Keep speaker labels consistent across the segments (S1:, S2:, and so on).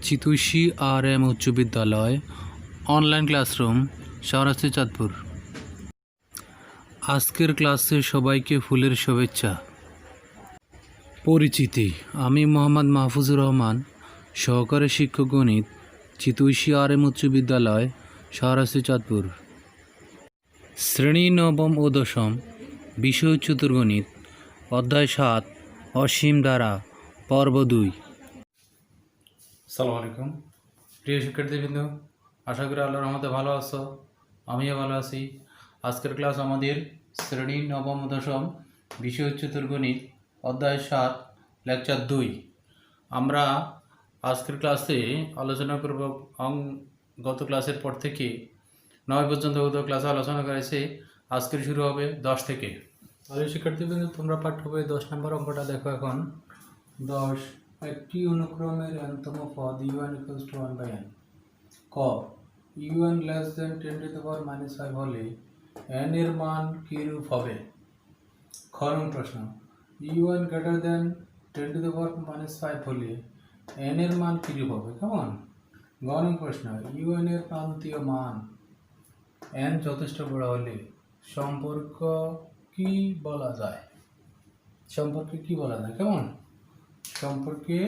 S1: চিতুষী RM উচ্চ বিদ্যালয় online classroom Shahrasti Chandpur. আজকের ক্লাসে সবাইকে ফুলের শুভেচ্ছা। পরিচিতি: আমি মোহাম্মদ মাহফুজুর রহমান, সহকারী শিক্ষক গণিত, চিতুষী RM উচ্চ বিদ্যালয় শাহরাস্তি চাঁদপুর। শ্রেণী নবম ও দশম, বিষয় চতুর্গণিত, অধ্যায় 7, অসীম ধারা, পর্ব 2। আসসালামু আলাইকুম প্রিয় শিক্ষার্থীবৃন্দ, আশা করি আল্লাহর রহমতে ভালো আছো, আমিও ভালো আছি। আজকের ক্লাস আমাদের শ্রেণী নবম ও দশম, বিষয় চতুর্গণিত, অধ্যায় 7, লেকচার 2। আমরা আজকের ক্লাসে আলোচনা করব গত ক্লাসের পর থেকে 9 পর্যন্ত গত ক্লাসে আলোচনা করেছে। আজকের শুরু হবে 10 থেকে। তাহলে শিক্ষার্থীবৃন্দ, তোমরা পাঠ্য বইয়ে 10 নম্বর অঙ্কটা দেখো। এখন 10, একটি অনুক্রমের nতম পদ u1 = 1/n। ক, u1 > 10⁻⁵ হলে n এর মান কিরূপ হবে? খ নং প্রশ্ন, u1 > 10⁻⁵ হলে n এর মান কিরূপ হবে? কেমন? গ নং প্রশ্ন, u1 এর প্রান্তীয় মান n যথেষ্ট বড় হলে সম্পর্ক কি বলা যায়? সম্পর্কে কি বলা যায়? কেমন? সম্পর্কে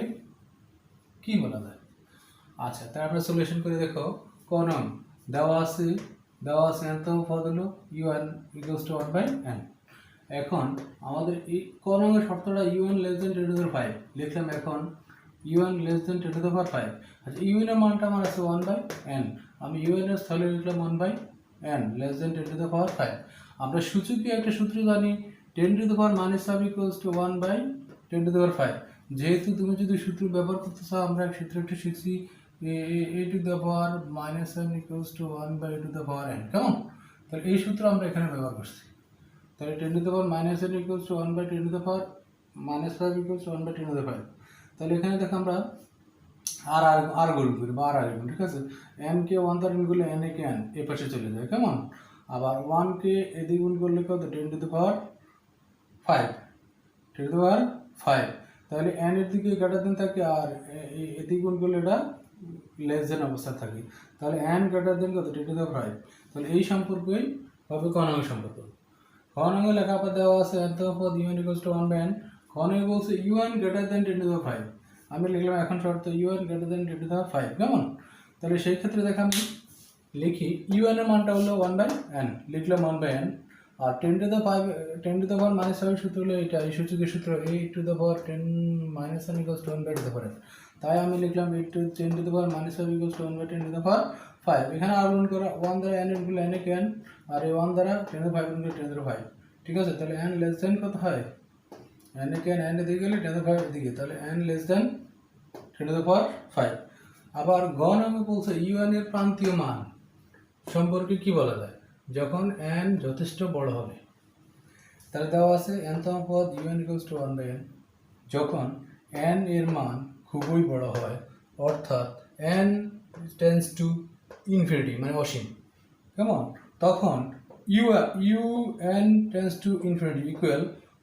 S1: কি বলা যায়? আচ্ছা, তারপরে সলিউশন করে দেখো। ক নং, দেওয়া আছে nতম পদ হলো u1 = 1/n। এখন আমাদের এই ক নং এর শর্তটা u1 <10⁻⁵ লিখলাম। এখন u1 <10⁻⁵, আচ্ছা u1 এর মানটা আমার আছে 1/n, আমি u1 এর স্থলে লিখলাম 1/n <10⁻⁵। আমরা সূচকীয় একটা সূত্র জানি, 10⁻⁻⁵ = 1/10⁵। যেহেতু তুমি যদি সূত্র ব্যবহার করতে চাও, আমরা সূত্র একটা শিখছি, a⁻⁻n = 1/n। কেমন? তাহলে এই সূত্র আমরা এখানে ব্যবহার করছি। তাহলে 10⁻⁻n = 1/10⁻⁵। তাহলে এখানে দেখো আমরা আর গুণ করি বা আর গুণ, ঠিক আছে? n কে 1 দ্বারা গুণ করলে n কে n এই পাশে চলে যায়। কেমন? আবার 1 কে এদিকে গুণ করলে কত? 10⁵। তাহলে n এর দিকে গ্রেটার দেন থাকে, আর এদিকে গুণ করলে এটা লেস দেন অবস্থা থাকে। তাহলে n গ্রেটার দেন কত? 10⁵। তাহলে এই সম্পর্কই হবে ক নং সম্পর্ক। খ নং এ লেখা দেওয়া আছে nতম পদ u1 = 1/n। খ নং এ বলছে u1 > 10⁵। আমি লিখলাম এখন শর্ত u1 > 10⁵। কেমন? তাহলে সেই ক্ষেত্রে দেখো আমি লিখি u1 এর মানটা হলো 1/n, লিখলাম 1/n। আর 10⁻⁻⁵ সূত্র হলো এটা, এই সূচকের সূত্র a⁻10⁻⁻n = 1/10⁵। তাই আমি লিখলাম 10⁻⁻⁵ = 1/10⁵। এখানে আর গুণ করা 1 দ্বারা n এর গুণ n কে n, আর এই 1 দ্বারা 10⁵ গুণ করে 10⁵। ঠিক আছে? তাহলে n লেস দেন কত হয়? n কে n এদিকে গেলে 10⁵ এদিকে, তাহলে n লেস দেন 10⁵। আবার গ নং বলছে u1 এর প্রান্তীয় মান সম্পর্কে কি বলা যায় যখন n যথেষ্ট বড় হবে? তাহলে দেওয়া আছে nতম পদ u1 = 1/n যখন n এর মান খুবই বড় হয়, অর্থাৎ n →∞ মানে অসীম। কেমন? তখন un →∞ =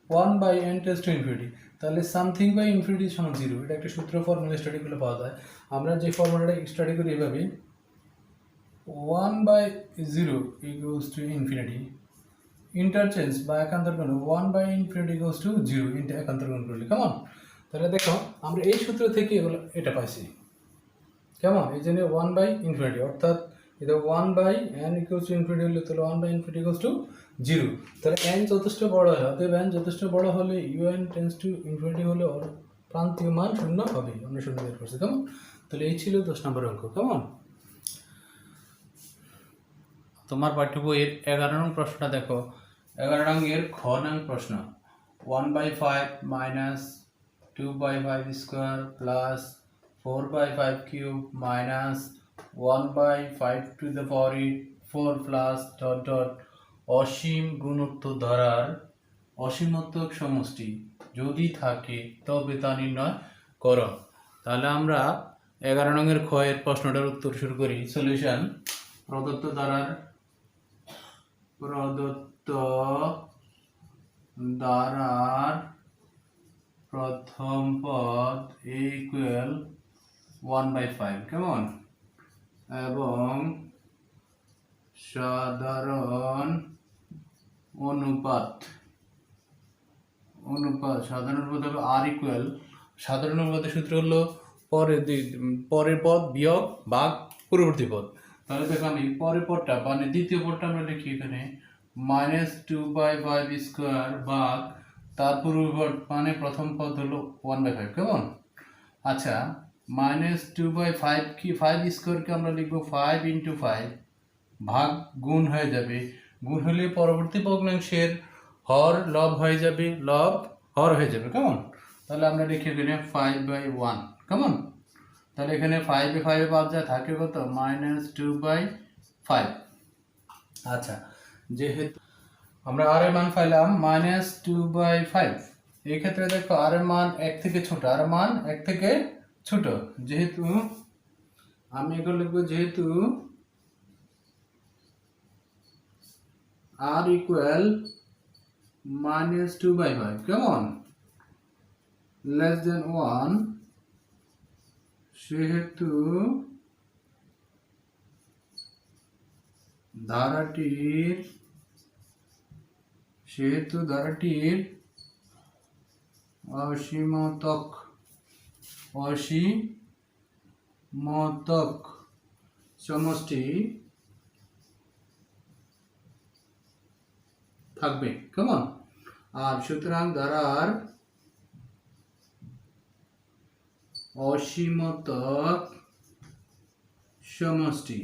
S1: 1/n →∞। তাহলে সামথিং বাই ইনফিনিটি সমান 0। এটা একটা সূত্র, ফর্মুলা স্টাডি করলে পাওয়া যায়। আমরা যে ফর্মুলাটা স্টাডি করি এভাবে, 1/0 = ইন্টারচেঞ্জ বা একান্তর করলে 1/∞ = 0 একান্তর করলে। কেমন? তাহলে দেখো আমরা এই সূত্র থেকে এটা পাইছি। কেমন? এই জন্য 1/∞, অর্থাৎ এটা 1/n = হলে তাহলে 1/∞ = 0। তাহলে n যথেষ্ট বড় হয়, অতএব n যথেষ্ট বড় হলে un →∞ হলে প্রান্তীয় মান 0 হবে। আমরা 0 বের করছি। কেমন? তাহলে এই ছিল 10 নম্বর অঙ্ক। কেমন? তোমার পাঠ্য বইয়ের 11 নং প্রশ্নটা দেখো। 11 নং খ নং প্রশ্ন, 1/5 - 2/5² + 4/5³ - 1/5⁴ অসীম গুণোত্তর ধারার অসীমত্বক সমষ্টি যদি থাকে তবে তা নির্ণয় করো। তাহলে আমরা 11 নং খ এর প্রশ্নটার উত্তর শুরু করি। সলিউশন: প্রদত্ত ধারার প্রথম পদ a = 1/5 কেমন, এবং সাধারণ অনুপাত সাধারণ অনুপাত হবে আর ইকুয়াল, সাধারণ অনুপাতের সূত্র হলো পরের পদ বিয়োগ ভাগ পূর্ববর্তী পদ। তাহলে দেখো আমি পরের পদটা মানে দ্বিতীয় পদটা আমরা লিখি এখানে -2/5 ভাগ তার পূর্ববর্তী পদ মানে প্রথম পদ হলো 1/5 কেমন। আচ্ছা, -2/5 কি 5 স্কোয়ারকে আমরা লিখবো 5 × 5 ভাগ গুণ হয়ে যাবে, গুণ হলে পরবর্তী ভগ্নাংশের হর লব হয়ে যাবে, লব হর হয়ে যাবে কেমন। তাহলে আমরা লিখি এখানে 5/1 কেমন। তাহলে এখানে 5/5 বাদ যায় থাকে কত -2/5। আচ্ছা, যেহেতু আমরা আর এর মান পাইলাম -2/5, এই ক্ষেত্রে দেখো আর এর মান 1 থেকে ছোট, আর এর মান 1 থেকে ছোট, যেহেতু আমি এগুলো লিখবো যেহেতু r ইকুয়াল -2/5 কেমন লেস দেন 1, সেহেতু ধারাটির অসীমতক সমষ্টি থাকবে কেমন। আর সুতরাং ধারার অসীমতক সমষ্টি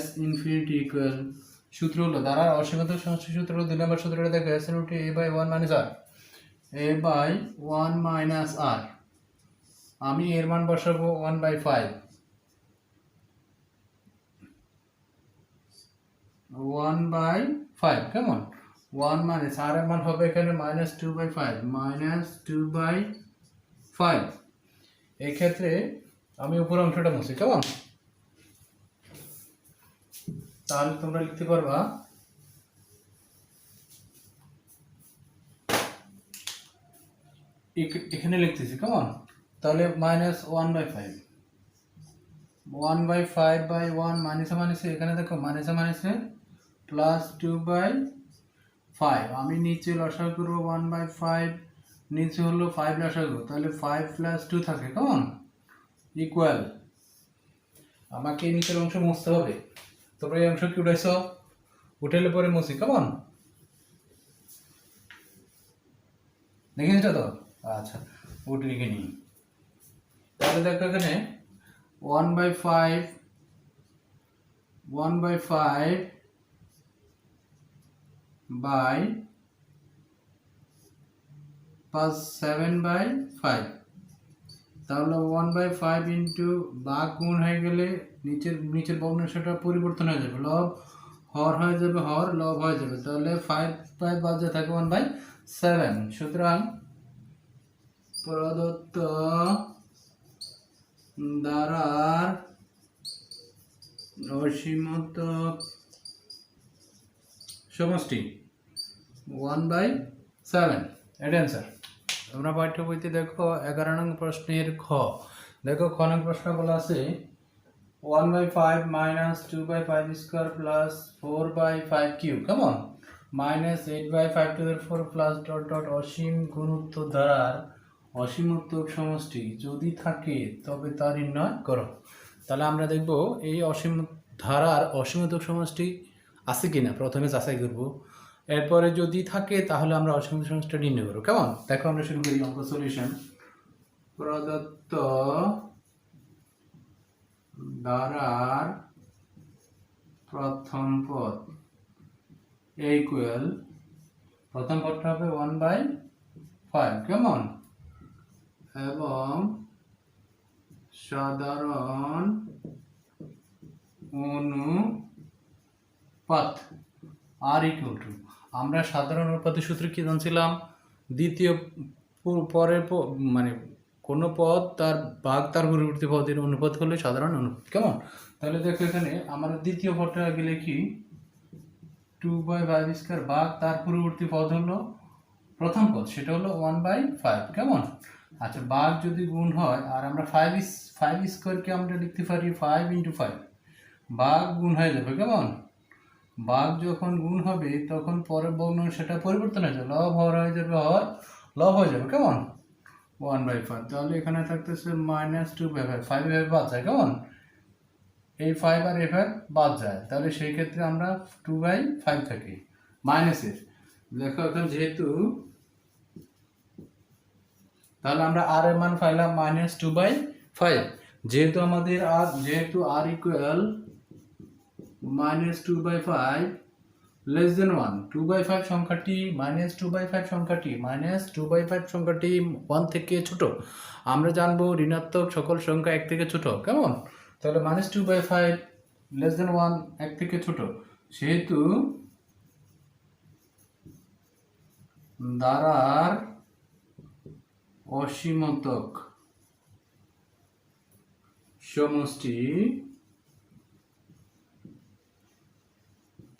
S1: s ইনফিনিটি ইকুয়াল, সূত্র হলো ধারার অসীমতক সমষ্টি সূত্র হলো 2 নম্বর সূত্রটা দেখো s √a/1 - r, আমি এর মান বসাবো 1/5 কেমন, 1 মানে r এর মান হবে এখানে -2/5 এই ক্ষেত্রে আমি উপর অংশটা মুছি কেমন। তাহলে তোমরা লিখতে পারবা এখানে লিখতেছি কেমন। তাহলে -1/5 মাইনাসে এখানে দেখো মাইনাসে +2/5, আমি নিচে লসাগু করবো 1/5, নিচে হলো 5 লসাগু, তাহলে 5 + 2 থাকে কেমন ইকুয়াল, আমাকে নিচের অংশ মুছতে হবে। তোমরা এই অংশ কি উঠাইছ, উঠাইলে পরে মুছি কেমন, দেখেছ তো। আচ্ছা, উঠে লিখে নিই। তাহলে দেখো এখানে 1/5 বাই 7/5, তাহলে 1/5 ইন্টু ভাগ গুণ হয়ে গেলে নিচের ভগ্নাংশটা পরিবর্তন হয়ে যাবে, লব হর হয়ে যাবে, হর লব হয়ে যাবে, তাহলে 5/5 বাজে থাকে 1/7। সুতরাং প্রদত্ত ধারার অসীমতক সমষ্টি 1/7, এটা অ্যান্সার। তোমরা পাঠ্য বইতে দেখো 11 নং প্রশ্নের খ, দেখো খ নং প্রশ্ন বলা আছে 1/5 - 2/5² + 4/5³ কেমন -8/5⁴ অসীম গুণোত্তর ধারার অসীমোত্তর সমষ্টি যদি থাকে তবে তা নির্ণয় করো। তাহলে আমরা দেখব এই ধারার অসীমোত্তর সমষ্টি আছে কিনা প্রথমে যাচাই করব, এরপরে যদি থাকে তাহলে আমরা অসীমোত্তর সমষ্টি নির্ণয় করব কেমন। দেখো আমরা শুরু করি অঙ্ক সলিউশন। প্রদত্ত ধারার প্রথম পদ ইকুয়াল, প্রথম পদটা হবে 1/5 কেমন, এবং সাধারণ অনুপাত আর ইকুয়াল টু, আমরা সাধারণ অনুপাতের সূত্র কি জানছিলাম, দ্বিতীয় পরের মানে কোনো পদ তার ভাগ তার পরবর্তী পদের অনুপাত হলে সাধারণ অনুপাত কেমন। তাহলে দেখো এখানে আমাদের দ্বিতীয় পদটা আগে লিখি 2/5² ভাগ তার পূর্ববর্তী পদ হলো প্রথম পদ, সেটা হলো 1/5 কেমন। আচ্ছা, ভাগ যদি গুণ হয়, আর আমরা ফাইভ স্কোয়ারকে আমরা লিখতে পারি 5 × 5, ভাগ গুণ হয়ে যাবে। কেমন? ভাগ যখন গুণ হবে তখন পরের বর্ণ সেটা পরিবর্তন হয়ে যাবে, লব হর হয়ে যাবে, হর লব হয়ে যাবে। কেমন? 1/5। তাহলে এখানে থাকতেছে -2/5, 5 এভাবে বাদ যায়। কেমন? এই 5 আর এই 5 বাদ যায়, তাহলে সেই ক্ষেত্রে আমরা 2/5 থাকি মাইনাসের। দেখো এখন যেহেতু, তাহলে আমরা আর এর মান পাইলাম -2/5। যেহেতু আমাদের আর ইকুয়াল -2/5 লেস দেন 1, 2/5 সংখ্যাটি -2/5 সংখ্যাটি 1 থেকে ছোট। আমরা জানবো ঋণাত্মক সকল সংখ্যা 1 থেকে ছোট। কেমন? তাহলে -2/5 লেস দেন 1, 1 থেকে ছোট, সেহেতু দ্বারার অসীমতক সমষ্টি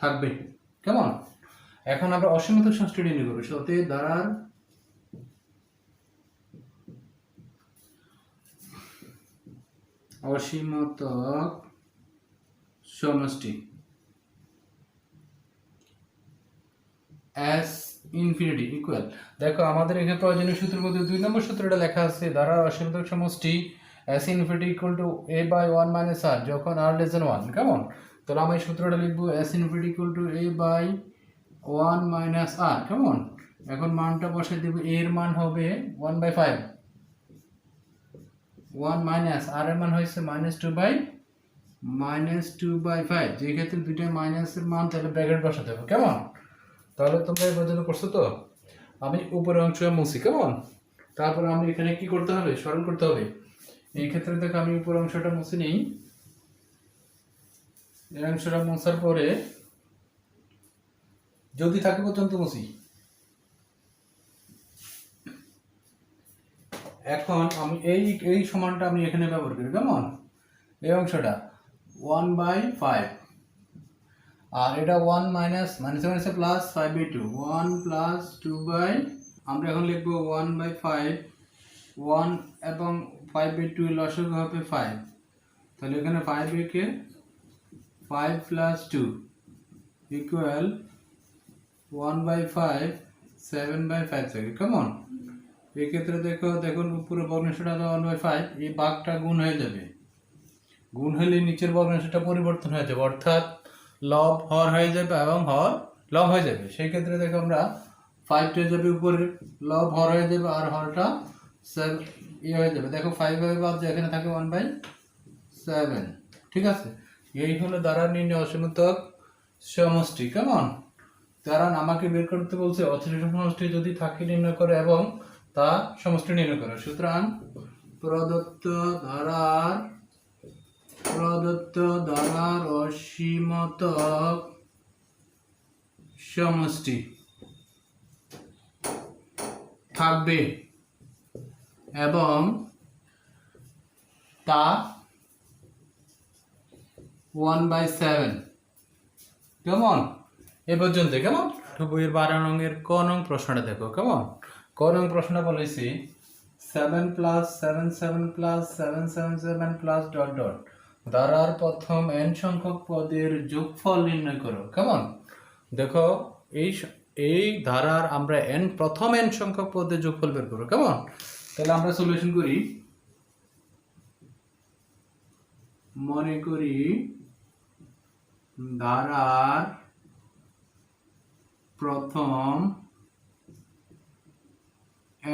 S1: থাকবে। কেমন? এখন আমরা অসীমতক সমষ্টি নির্ণয় করব। সতে দ্বারার অসীমতক সমষ্টি S ইনফিনিটি ইকুয়াল, দেখো আমাদের এখানে প্রয়োজনীয় সূত্রের মধ্যে 2 নম্বর সূত্রটা লেখা আছে, দ্বারা অসীমতক সমষ্টি S infinity equal to A/1 - R যখন R লেস দেন 1। কেমন? তাহলে আমি এই সূত্রটা লিখবো S infinity equal to A/1 - R। কেমন? এখন মানটা বসে দেব, A এর মান হবে 1/5, 1 মাইনাস R এর মান হয়েছে -2/5, যে ক্ষেত্রে দুইটা মাইনাসের মান, তাহলে ব্র্যাকেট বসাতে হবে। কেমন? তাহলে তোমরা এই পর্যন্ত করছো তো? আমি উপরের অংশ মুছি। কেমন? তারপর আমি এখানে কি করতে হবে, স্মরণ করতে হবে। এই ক্ষেত্রে দেখো আমি উপরের অংশটা মুছে নিই। এই অংশটা মোছার পরে যদি থাকে পর্যন্ত মুছি। এখন আমি এই সমানটা আমি এখানে ব্যবহার করি। কেমন? এই অংশটা 1/5, আর এটা 1 মাইনাস প্লাস 5/2, 1 প্লাস 2 আমরা এখন লিখবো 1/5, 1 এবং 5/2 লসাগু হবে 5, তাহলে এখানে 5 কে 5 প্লাস 2 ইকুয়াল 1/5, 7/5 থাকে। কেমন? এই ক্ষেত্রে দেখুন উপরে ভগ্নাংশটা 1/5, এই ভাগটা গুণ হয়ে যাবে, গুণ হলে নিচের ভগ্নাংশটা পরিবর্তন হয়ে যাবে, অর্থাৎ লব হর হয়ে যাবে এবং হর লব হয়ে যাবে। সেই ক্ষেত্রে দেখো আমরা 5টা যাবে উপরে, লব হর হয়ে যাবে, আর হরটা হয়ে যাবে। দেখো 5 ভাবে বাদ যায়, এখানে থাকে 1/7। ঠিক আছে? এই হলো দ্বারা নির্ণয় অসীমতক সমষ্টি। কেমন? কারণ আমাকে বের করতে বলছে অসীম সমষ্টি যদি থাকে নির্ণয় করে এবং তা সমষ্টি নির্ণয় করে। সুতরাং প্রদত্ত দ্বারার অসীমতক সমষ্টি থাকবে এবং তা 1/7। কেমন? এ পর্যন্ত। কেমন? বইয়ের 12 নংয়ের ক নং প্রশ্নটা দেখো। কেমন? ক নং প্রশ্নটা বলেছি 7 + 7 + 7 7 প্লাস ডট ডট দ্বারার প্রথম n সংখ্যক পদের যোগফল নির্ণয় করো। কেমন? দেখো এই ধারার আমরা প্রথম n সংখ্যক পদের যোগফল বের করব। কেমন? তাহলে আমরা সলিউশন করি। মনে করি ধারার প্রথম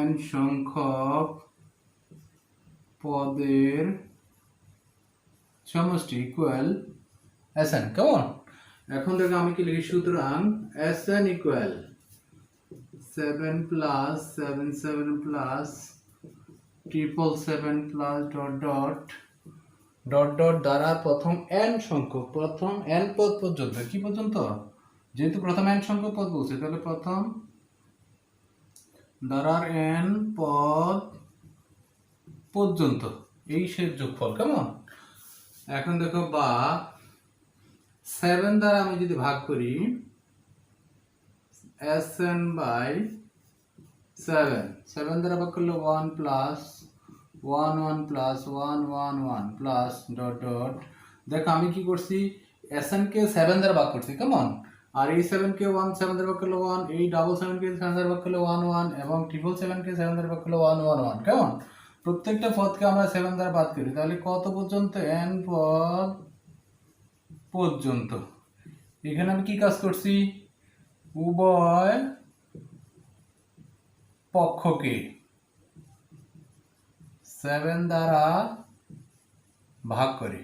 S1: n সংখ্যক পদের সমষ্টি ইকুয়াল Sn। কেমন? এখন দেখো আমি কি লিখি, সুতরাং Sn equal 7 + 7 7 + 7 plus dot dot দ্বারা প্রথম n সংখ্যক, প্রথম n পদ পর্যন্ত, কি পর্যন্ত? যেহেতু প্রথম n সংখ্যক পদ বলছে, তাহলে প্রথম দ্বারার n পদ পর্যন্ত এই সে যোগফল। কেমন? এখন দেখো বা 7 দ্বারা আমি যদি ভাগ করি Sn/7, 7 দ্বারা ভাগ করলে 1 plus 1 1 plus 1 1 1 plus dot dot. দেখো আমি কি করছি, SN কে 7 দ্বারা ভাগ করছি, কেমন? আর এই 7 কে 1 7 দ্বারা ভাগ করলে 1, এই 7 কে 7 দ্বারা ভাগ করলে 1 1, এবং 7 কে 7 দ্বারা ভাগ করলে 1 1 1, কেমন? প্রত্যেকটা পদকে আমরা 7 দ্বারা ভাগ করি, তাহলে কত পর্যন্ত? n পদ পর্যন্ত। এখানে আমি কি কাজ করছি, উভয় পক্ষকে 7 দ্বারা ভাগ করি,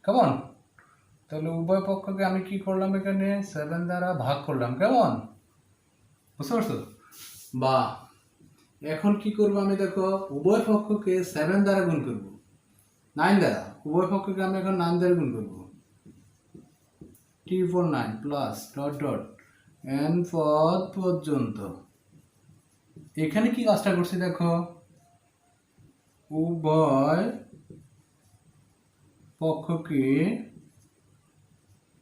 S1: কেমন? তাহলে উভয় পক্ষকে আমি কি করলাম, এখানে 7 দ্বারা ভাগ করলাম, কেমন? বুঝতে পারছো? বা এখন কি করব আমি, দেখো উভয় পক্ষকে 7 দ্বারা গুণ করব, 9 দ্বারা। উভয় পক্ষকে আমি এখন 9 দ্বারা গুণ করব, T4 9 plus dot dot n পদ পর্যন্ত। এখানে কি কাজটা করছি, দেখো উভয় পক্ষকে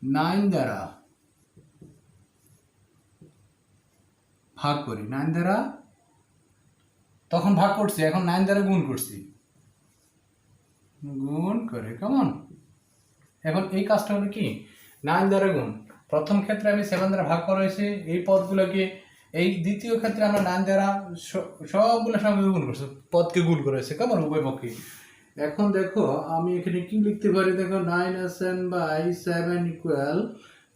S1: 9 দ্বারা ভাগ করি, 9 দ্বারা তখন ভাগ করছি, এখন 9 দ্বারা গুণ করছি, গুণ করে, কেমন? এখন এই কাজটা হলো কি, 9 দ্বারা গুণ। প্রথম ক্ষেত্রে আমি 7 দ্বারা ভাগ করা হয়েছে এই পদগুলোকে, এই দ্বিতীয় ক্ষেত্রে আমরা 9 দ্বারা সবগুলো সঙ্গে গুণ করছি, পদকে গুণ করেছে, কেমন? উভয় পক্ষে। এখন দেখো আমি এখানে কি লিখতে পারি, দেখো 9SN/7 ইকুয়াল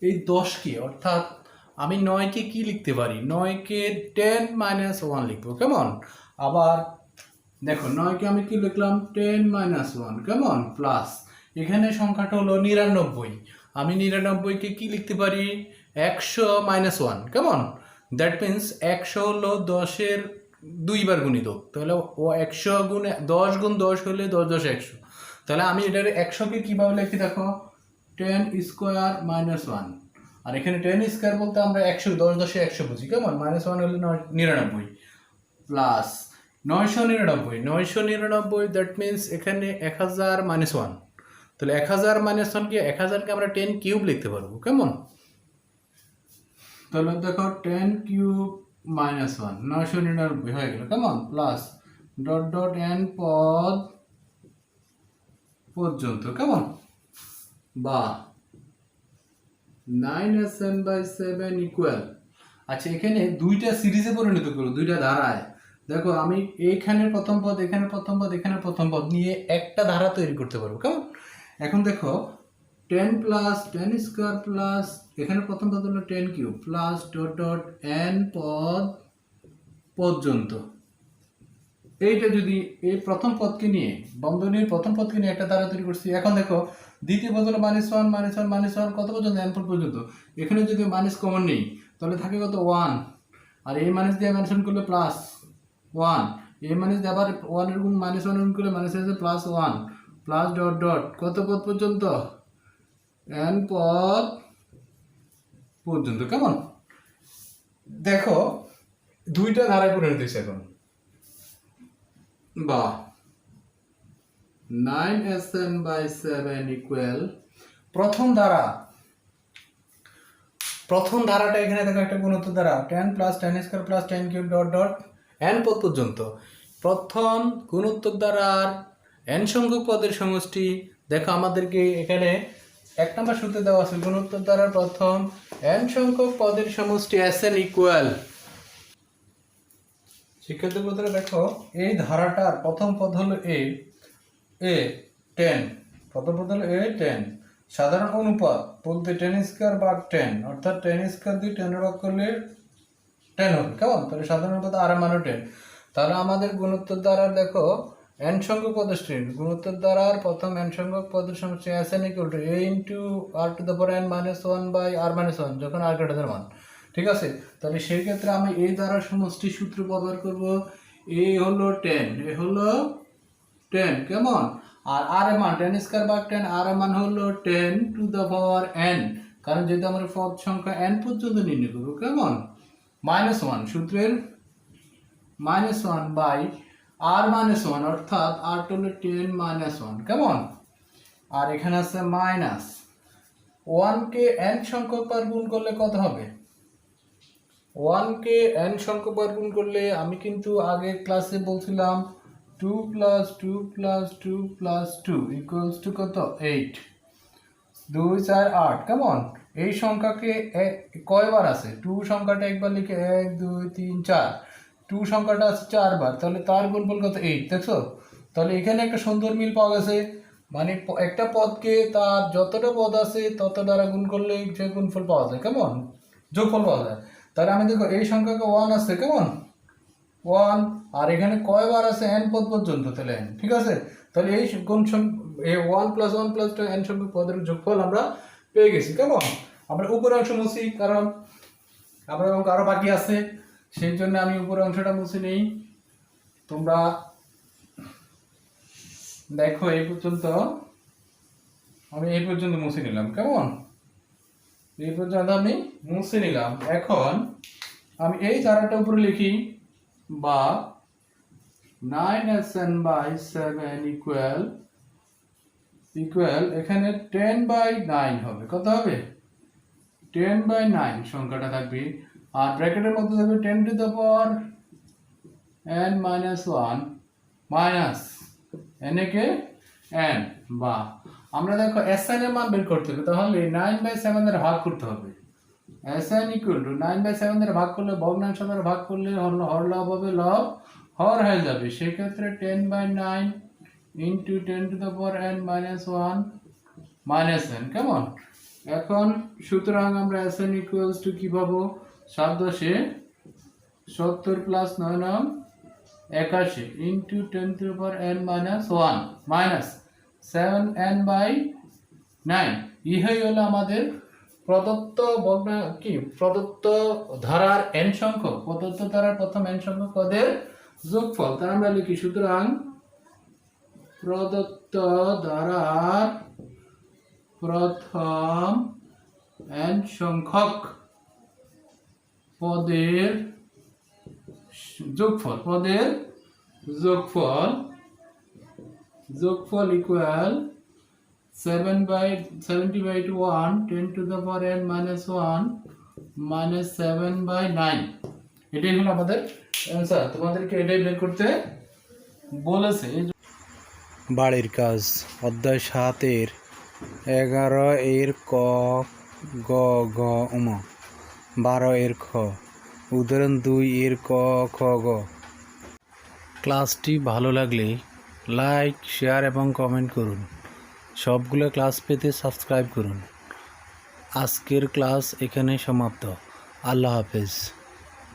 S1: এই 10 কে, অর্থাৎ আমি 9 কে কি লিখতে পারি, 9 কে 10 - 1 লিখবো, কেমন? আবার দেখো 9 কে আমি কি লিখলাম, 10 - 1, কেমন? প্লাস এখানে সংখ্যাটা হলো 99, আমি 99 কে কি লিখতে পারি, 100 - 1, কেমন? দ্যাট মিন্স 100 হলো 10-এর 2 বার গুণিতক, তাহলে ও 100 গুণ 10 গুণ 10 হলে 10 10 100। তাহলে আমি এটার 100 কে কিভাবে লিখি, দেখো 10 স্কোয়ার - 1, আর এখানে 10 স্কোয়ার বলতে আমরা 100 10 10 100 বুঝি, কেমন? -1 হলে 99 প্লাস 999 দ্যাট মিন্স এখানে 1000 - 1, তাহলে 1000 - 1 কে 1000 কে আমরা 10 কিউব লিখতে পারবো, কেমন? তাহলে দেখো 10 কিউব - 1 999 হয়ে গেল, কেমন? প্লাস ডট ডট n পদ পর্যন্ত, কেমন? বা 9SN/7 ইকুয়াল, আচ্ছা এখানে দুইটা সিরিজে পরিণত করবো, দুইটা ধারায়। দেখো আমি এইখানের প্রথম পদ, এখানে প্রথম পদ, এখানে প্রথম পদ নিয়ে একটা ধারা তৈরি করতে পারবো, কেমন? এখন দেখো 10 প্লাস 10 স্কোয়ার প্লাস এখানে প্রথম পদ হলো 10 cube plus dot dot n পদ পর্যন্ত। এইটা যদি এই প্রথম পদকে নিয়ে, বন্ধনীর প্রথম পদকে নিয়ে একটা ধারা তৈরি করছি। এখন দেখো দ্বিতীয় পদ হলো -1 -1 -1 কত পর্যন্ত, n পদ পর্যন্ত। এখানে যদি মাইনাস কমন নেই তাহলে থাকে কত, 1, আর এই মাইনাস দিয়ে মেনশন করলে প্লাস 1, এই মাইনাস দিয়ে আবার 1 এর গুণ -1 গুণ করলে মাইনাস হয়ে প্লাস 1 প্লাস ডট ডট কত পদ পর্যন্ত, n পদ পর্যন্ত, কেমন? দেখো দুইটা ধারায় পরিণত হয়েছে এখন, বা 9SN/7 ইকুয়াল প্রথম ধারাটা এখানে দেখো একটা গুণোত্তর ধারা 10 plus 10 square plus 10 cube dot dot n পদ পর্যন্ত। প্রথম গুণোত্তর ধারার n সংখ্যক পদের সমষ্টি। দেখো আমাদেরকে এখানে 1 নম্বর সূত্রে দেওয়া আছে গুণোত্তর ধারার প্রথম n সংখ্যক পদের সমষ্টি SN ইকুয়াল। শিক্ষার্থী বন্ধুরা দেখো এই ধারাটার প্রথম পদ হলো a10, প্রথম পদ হলো a10, সাধারণ অনুপাত বলতে 10 স্কোয়ার ভাগ 10, অর্থাৎ 10 স্কোয়ার দিয়ে 10 ভাগ করলে 10 হবে, কেমন? তাহলে সাধারণ অনুপাত আর মানও 10। তাহলে আমাদের গুণোত্তর দ্বারার দেখো n সংখ্যক পদের শ্রেণী, গুণোত্তর দ্বারার প্রথম n সংখ্যক পদের সমষ্টি SN equal to a into r⁻n-1/r-1 যখন r গ্রেটার 1, ঠিক আছে? তাহলে সেই ক্ষেত্রে আমি এই দ্বারা সমষ্টি সূত্র ব্যবহার করব, a হলো 10, এ হলো 10, কেমন? আর r এর মান 10 স্কয়ার ভাগ 10, r এর মান হলো 10⁻n, কারণ যেহেতু আমরা পদ সংখ্যা n পর্যন্ত নির্ণয় করব, কেমন? -1 সূত্রের -1/r-1, অর্থাৎ r হলো 10 - 1, কেমন? আর এখানে আছে মাইনাস 1 কে n সংখ্যক বার গুণ করলে কত হবে, ওয়ানকে এন সংখ্যক বার গুণ করলে আমি কিন্তু আগে ক্লাসে বলছিলাম 2 + 2 + 2 + 2 = কত 8, 2 4 8। কেমন? এই সংখ্যাকে কয়বার আছে? 2 সংখ্যাটা একবার লিখে 1 2 3 4, 2 সংখ্যাটা আছে 4 বার, তাহলে তার গুণফল কত 8। দেখছো? তাহলে এখানে একটা সুন্দর মিল পাওয়া গেছে, মানে একটা পদকে তার যতটা পদ আছে তত দ্বারা গুণ করলে যে গুণফল পাওয়া যায়, কেমন যোগফল পাওয়া যায়। তাহলে আমি দেখো এই সংখ্যাকে 1 আছে, কেমন 1, আর এখানে কয়বার আছে n পদ পর্যন্ত, তাহলে n, ঠিক আছে। তাহলে এই গুণ এই 1 + 1 + 2 n সংখ্যক পদের যোগফল আমরা পেয়ে গেছি, কেমন। আমরা উপরের অংশ মুছি, কারণ আমার অঙ্ক আরো বাকি আছে, সেই জন্য আমি উপরের অংশটা মুছে নেই। তোমরা দেখো এই পর্যন্ত আমি এই পর্যন্ত মুছে নিলাম, কেমন এই পর্যন্ত আমি মুছে নিলাম। এখন আমি এই ধারাটা উপরে লিখি, বা 9SN/7 ইকুয়াল এখানে 10/9 হবে। কত হবে? 10/9 সংখ্যাটা থাকবে, আর ব্র্যাকেটের মধ্যে থাকবে 10⁻n-1 মাইনাস n কে n, বা আমরা দেখো SN এর মান বের করতে হবে, তাহলে 9/7 দ্বারা ভাগ করতে হবে। SN = 9/7 দ্বারা ভাগ করলে ভগ্নাংশ দ্বারা ভাগ করলে হর লব হবে, লব হর হয়ে যাবে। সেক্ষেত্রে 10/9 × 10⁻n-1 মাইনাস n, কেমন। এখন সুতরাং আমরা SN = কি পাবো? 7 × 10 = 70 + 9 × 81 × 10⁻n-1 মাইনাস 7n/9। ইহাই হলো আমাদের প্রদত্ত প্রদত্ত ধারার n সংখ্যক, প্রদত্ত ধারার প্রথম n সংখ্যক পদের যোগফল। তার আমরা লিখি, সুতরাং প্রদত্ত ধারার প্রথম n সংখ্যক পদের যোগফল, যোগফল ইকুয়াল 70/1 10⁻n-1 মাইনাস 7/9। এটাই হলো আমাদের অ্যান্সার। তোমাদেরকে এটাই বের করতে বলেছে।
S2: বাড়ির কাজ অধ্যায় 7-এর 11 এর ক গ ঘ উম, 12 এর খ, উদাহরণ 2 এর ক খ গ। ক্লাসটি ভালো লাগলে লাইক, শেয়ার এবং কমেন্ট করুন। সবগুলো ক্লাস পেতে সাবস্ক্রাইব করুন। আজকের ক্লাস এখানে সমাপ্ত। আল্লাহ হাফেজ।